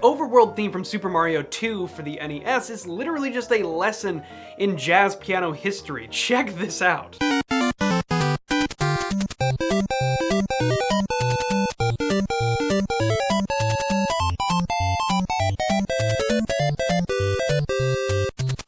overworld theme from Super Mario 2 for the NES is literally just a lesson in jazz piano history. Check this out.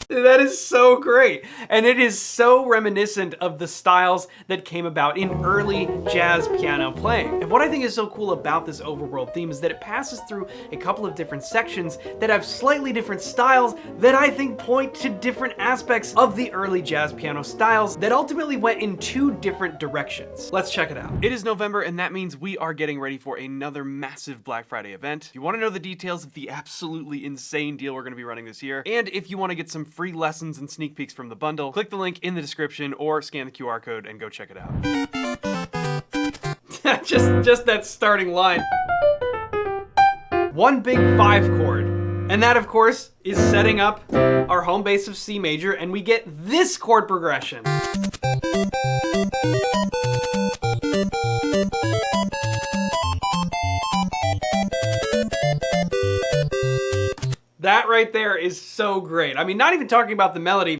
That is so great, and it is so reminiscent of the styles that came about in early jazz piano playing. And what I think is so cool about this overworld theme is that it passes through a couple of different sections that have slightly different styles that I think point to different aspects of the early jazz piano styles that ultimately went in two different directions. Let's check it out. It is November, and that means we are getting ready for another massive Black Friday event. If you want to know the details of the absolutely insane deal we're going to be running this year, and if you want to get some free lessons and sneak peeks from the bundle, click the link in the description or scan the QR code and go check it out. just that starting line. One big 5 chord. And that, of course, is setting up our home base of C major, and we get this chord progression. That right there is so great. I mean, not even talking about the melody,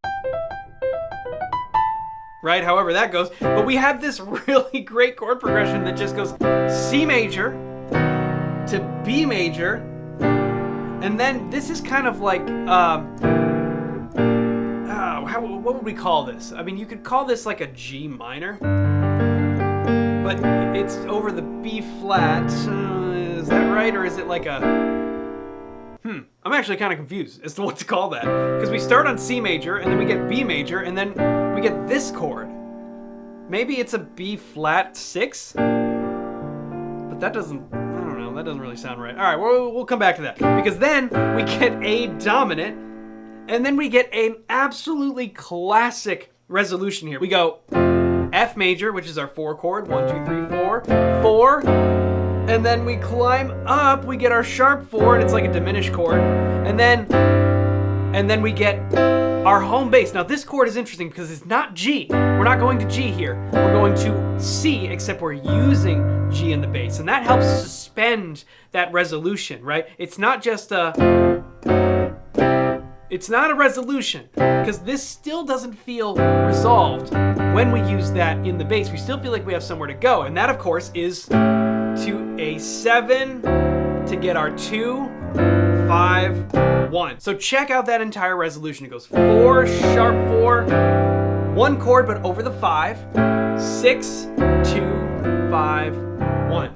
right? However that goes, but we have this really great chord progression that just goes C major to B major, and then this is kind of like, what would we call this? I mean, you could call this like a G minor, but it's over the B flat. Is that right, or is it like a... I'm actually kind of confused as to what to call that. Because we start on C major, and then we get B major, and then we get this chord. Maybe it's a B flat 6? But that doesn't, I don't know, that doesn't really sound right. All right, we'll come back to that. Because then we get A dominant, and then we get an absolutely classic resolution here. We go F major, which is our 4 chord, 1, 2, 3, 4, 4, and then we climb up, we get our sharp 4, and it's like a diminished chord, and then we get our home bass. Now this chord is interesting because it's not G. We're not going to G here. We're going to C, except we're using G in the bass, and that helps suspend that resolution, right? It's not just it's not a resolution, because this still doesn't feel resolved when we use that in the bass. We still feel like we have somewhere to go, and that, of course, is to A7 to get our 2, 5, 1. So check out that entire resolution. It goes 4, sharp 4, 1 chord, but over the 5, 6, 2, 5, 1.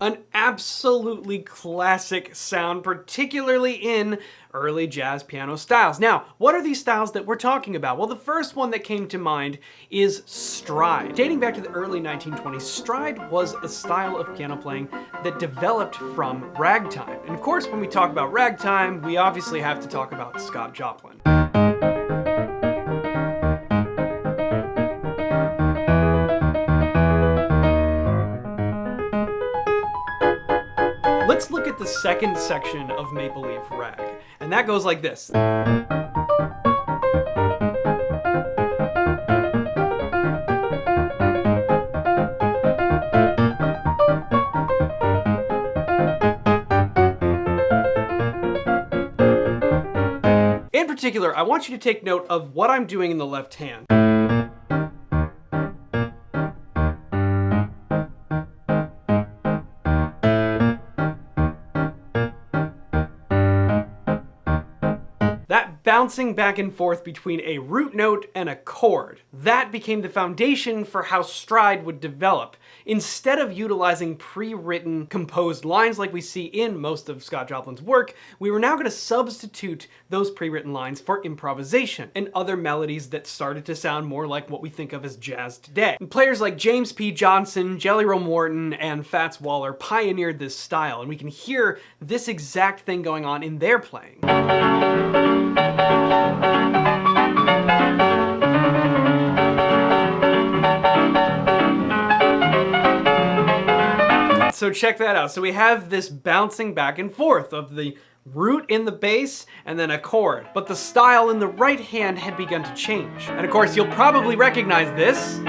An absolutely classic sound, particularly in early jazz piano styles. Now, what are these styles that we're talking about? Well, the first one that came to mind is stride. Dating back to the early 1920s, stride was a style of piano playing that developed from ragtime. And of course, when we talk about ragtime, we obviously have to talk about Scott Joplin. Let's look at the second section of Maple Leaf Rag, and that goes like this. In particular, I want you to take note of what I'm doing in the left hand. Bouncing back and forth between a root note and a chord. That became the foundation for how stride would develop. Instead of utilizing pre-written composed lines like we see in most of Scott Joplin's work, we were now going to substitute those pre-written lines for improvisation and other melodies that started to sound more like what we think of as jazz today. And players like James P. Johnson, Jelly Roll Morton, and Fats Waller pioneered this style, and we can hear this exact thing going on in their playing. So check that out. So we have this bouncing back and forth of the root in the bass and then a chord. But the style in the right hand had begun to change. And of course, you'll probably recognize this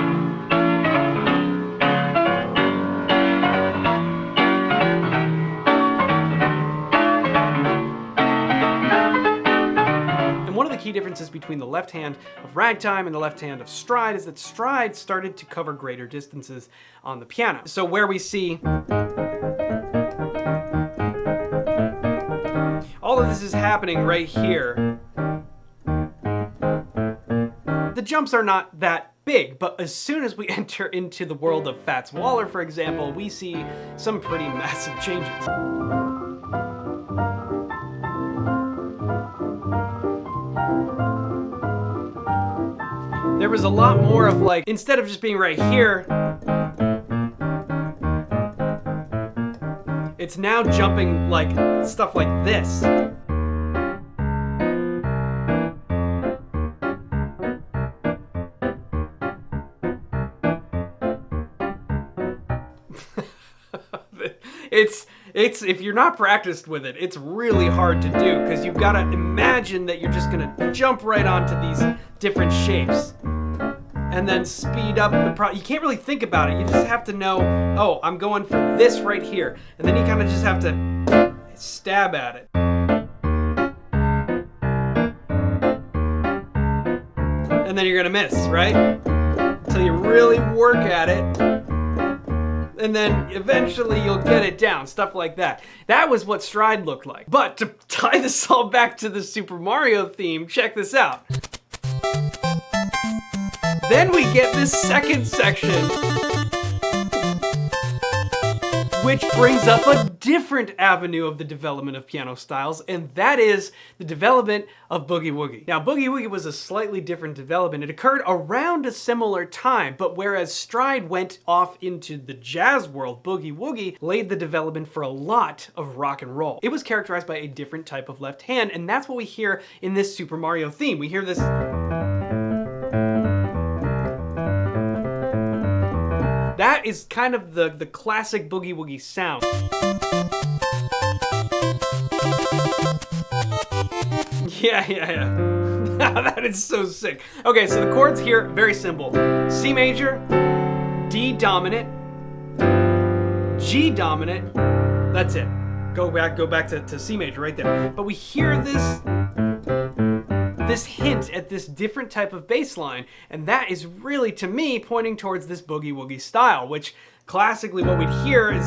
key differences between the left hand of ragtime and the left hand of stride is that stride started to cover greater distances on the piano. So where we see all of this is happening right here, the jumps are not that big, but as soon as we enter into the world of Fats Waller, for example, we see some pretty massive changes. There was a lot more of like, instead of just being right here, it's now jumping like stuff like this. It's if you're not practiced with it, it's really hard to do, because you've got to imagine that you're just gonna jump right onto these different shapes and then speed up the you can't really think about it. You just have to know, oh, I'm going for this right here, and then you kind of just have to stab at it. And then you're gonna miss, right? Until you really work at it. And then eventually you'll get it down, stuff like that. That was what stride looked like. But to tie this all back to the Super Mario theme, check this out. Then we get this second section, which brings up a different avenue of the development of piano styles, and that is the development of Boogie Woogie. Now, Boogie Woogie was a slightly different development. It occurred around a similar time, but whereas stride went off into the jazz world, Boogie Woogie laid the development for a lot of rock and roll. It was characterized by a different type of left hand, and that's what we hear in this Super Mario theme. We hear this. That is kind of the classic Boogie Woogie sound. Yeah. That is so sick. Okay, so the chords here, very simple. C major, D dominant, G dominant, that's it. Go back to C major right there. But we hear this hint at this different type of bass line, and that is really, to me, pointing towards this Boogie Woogie style, which classically what we'd hear is...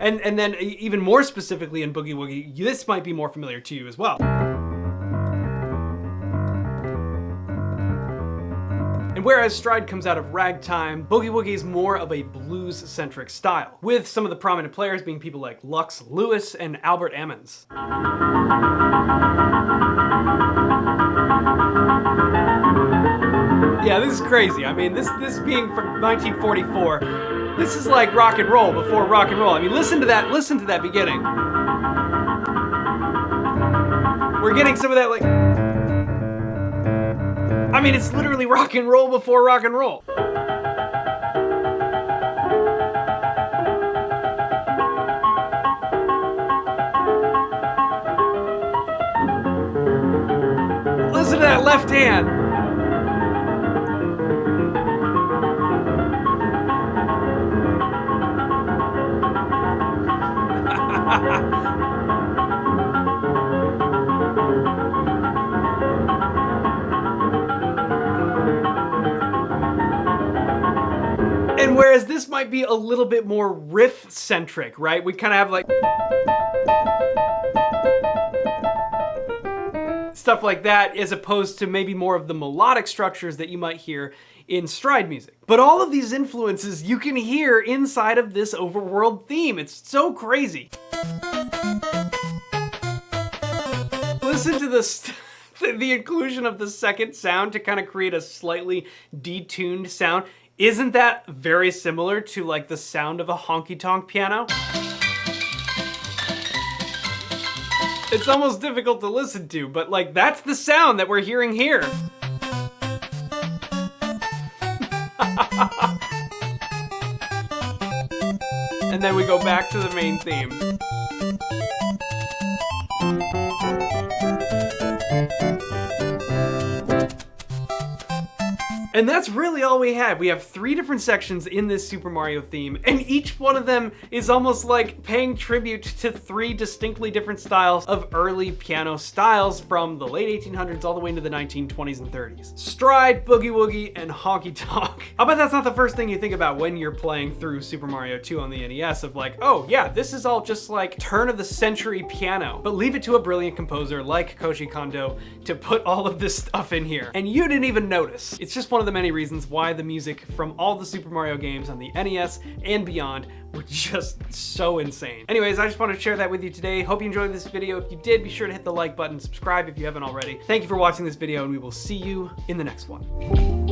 And then even more specifically in Boogie Woogie, this might be more familiar to you as well. And whereas stride comes out of ragtime, Boogie Woogie is more of a blues-centric style, with some of the prominent players being people like Lux Lewis and Albert Ammons. Yeah, this is crazy. I mean, this being from 1944, this is like rock and roll before rock and roll. I mean, listen to that beginning. We're getting some of that, like... I mean, it's literally rock and roll before rock and roll. Listen to that left hand. And whereas this might be a little bit more riff-centric, right? We kind of have like... stuff like that, as opposed to maybe more of the melodic structures that you might hear in stride music. But all of these influences you can hear inside of this overworld theme. It's so crazy. Listen to this. The inclusion of the second sound to kind of create a slightly detuned sound. Isn't that very similar to like the sound of a honky-tonk piano? It's almost difficult to listen to, but like that's the sound that we're hearing here. And then we go back to the main theme. And that's really all we have. We have 3 different sections in this Super Mario theme, and each one of them is almost like paying tribute to 3 distinctly different styles of early piano styles from the late 1800s all the way into the 1920s and 30s. Stride, boogie woogie, and honky tonk. I bet that's not the first thing you think about when you're playing through Super Mario 2 on the NES, of like, oh yeah, this is all just like turn of the century piano. But leave it to a brilliant composer like Koji Kondo to put all of this stuff in here, and you didn't even notice. It's just one of the many reasons why the music from all the Super Mario games on the NES and beyond were just so insane. Anyways, I just wanted to share that with you today. Hope you enjoyed this video. If you did, be sure to hit the like button, subscribe if you haven't already. Thank you for watching this video, and we will see you in the next one.